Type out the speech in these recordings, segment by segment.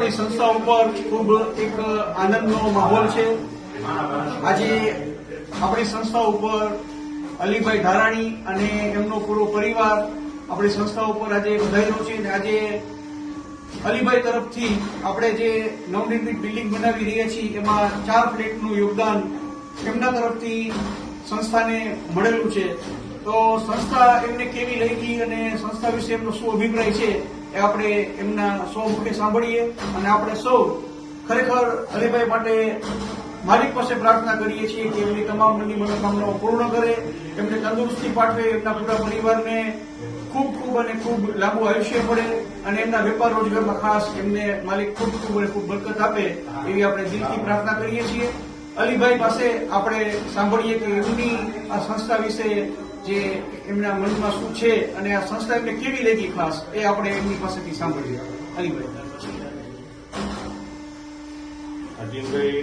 આપણી સંસ્થા ઉપર ખૂબ એક આનંદનો માહોલ છે। આજે આપણી સંસ્થા ઉપર અલીભાઈ ધારાણી અને એમનો પૂરો પરિવાર આપણી સંસ્થા ઉપર આજે વધાર્યો છે। અને આજે અલીભાઈ તરફથી આપણે જે નવનિર્મિત બિલ્ડિંગ બનાવી રહ્યા છીએ એમાં 4 ફ્લેટનું યોગદાન એમના તરફથી સંસ્થાને મળેલું છે। તો સંસ્થા એમને કેવી લાગી અને સંસ્થા વિશે એમનો શું અભિપ્રાય છે એ આપણે એમના સૌ મુખે સાંભળીએ અને આપણે સૌ ખરેખર અલીભાઈ માટે માલિક પાસે પ્રાર્થના કરીએ છીએ કે એમની તમામ મનની મનોકામનાઓ પૂર્ણ કરે, એમને તંદુરસ્તી પાઠવે, એમના પૂરા પરિવારને ખૂબ ખૂબ અને ખૂબ લાંબુ આયુષ્ય મળે અને એમના વેપાર રોજગારમાં ખાસ એમને માલિક ખૂબ ખૂબ અને ખૂબ બરકત આપે એવી આપણે દિલથી પ્રાર્થના કરીએ છીએ। અલીભાઈ પાસે આપણે સાંભળીએ કે એમની આ સંસ્થા વિશે જે એમના મનમાં શું છે અને આ સંસ્થા એમને કેવી લાગી ખાસ એ આપણે એમની પાસેથી સાંભળીએ। અલીભાઈ। અજીમભાઈ,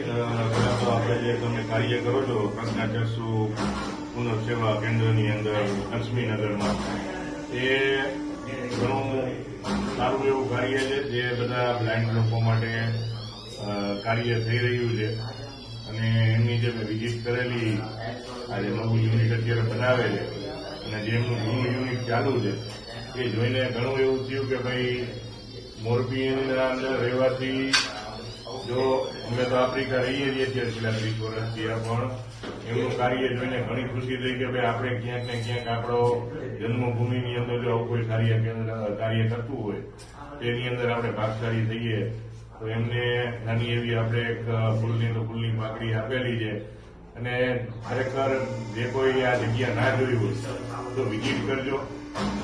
તો આપણે જે તમે કાર્ય કરો છો પ્રજ્ઞાચક્ષુ પુનઃસેવા કેન્દ્રની અંદર લક્ષ્મીનગરમાં, એ ઘણું સારું એવું કાર્ય છે જે બધા બ્લાઇન્ડ લોકો માટે કાર્ય થઈ રહ્યું છે। અને એમની જે મેં વિઝિટ કરેલી, આજે નવું યુનિટ અત્યારે બનાવે છે અને જે એમનું જૂનું યુનિટ ચાલુ છે એ જોઈને ઘણું એવું થયું કે ભાઈ મોરબીના અંદર રહેવાથી, જો અમે તો આફ્રિકા રહીએ છીએ છેલ્લા 30 વર્ષથી, પણ એમનું કાર્ય જોઈને ઘણી ખુશી થઈ કે ભાઈ આપણે ક્યાંક ને ક્યાંક આપણો જન્મભૂમિની અંદર જો આવું કોઈ કાર્ય કરતું હોય તેની અંદર આપણે ભાગશાળી થઈએ। તો એમને નાની એવી આપણે એક ફૂલની તો ફૂલની પાકડી આપેલી છે અને ખરેખર જે કોઈ આ જગ્યા ના જોઈ હોય તો વિઝિટ કરજો।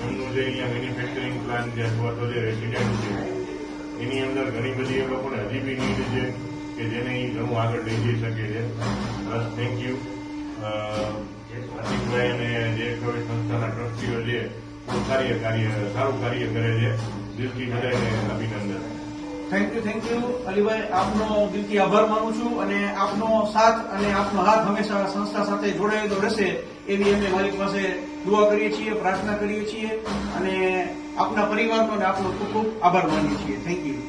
એમનું જે અહીંયા મેન્યુફેક્ચરિંગ પ્લાન્ટ છે અથવા તો જે રેસિડેન્ટ છે એની અંદર ઘણી બધી એ લોકોને હજી બી નીડ છે કે જેને એ ઘણું આગળ લઈ જઈ શકે છે। બસ થેન્ક યુ અજીતભાઈ અને જે કોઈ સંસ્થાના ટ્રસ્ટીઓ છે બહુ સારું કાર્ય કરે છે। દિલથી બધાને અભિનંદન। થેન્ક યુ અલીભાઈ, આપનો દિલથી આભાર માનું છું અને આપનો સાથ અને આપનો હાથ હંમેશા સંસ્થા સાથે જોડાયેલો રહેશે એવી અમે માલિક પાસે દુઆ કરીએ છીએ, પ્રાર્થના કરીએ છીએ અને આપના પરિવારનો અને આપનો ખૂબ ખૂબ આભાર માનીએ છીએ। Thank you.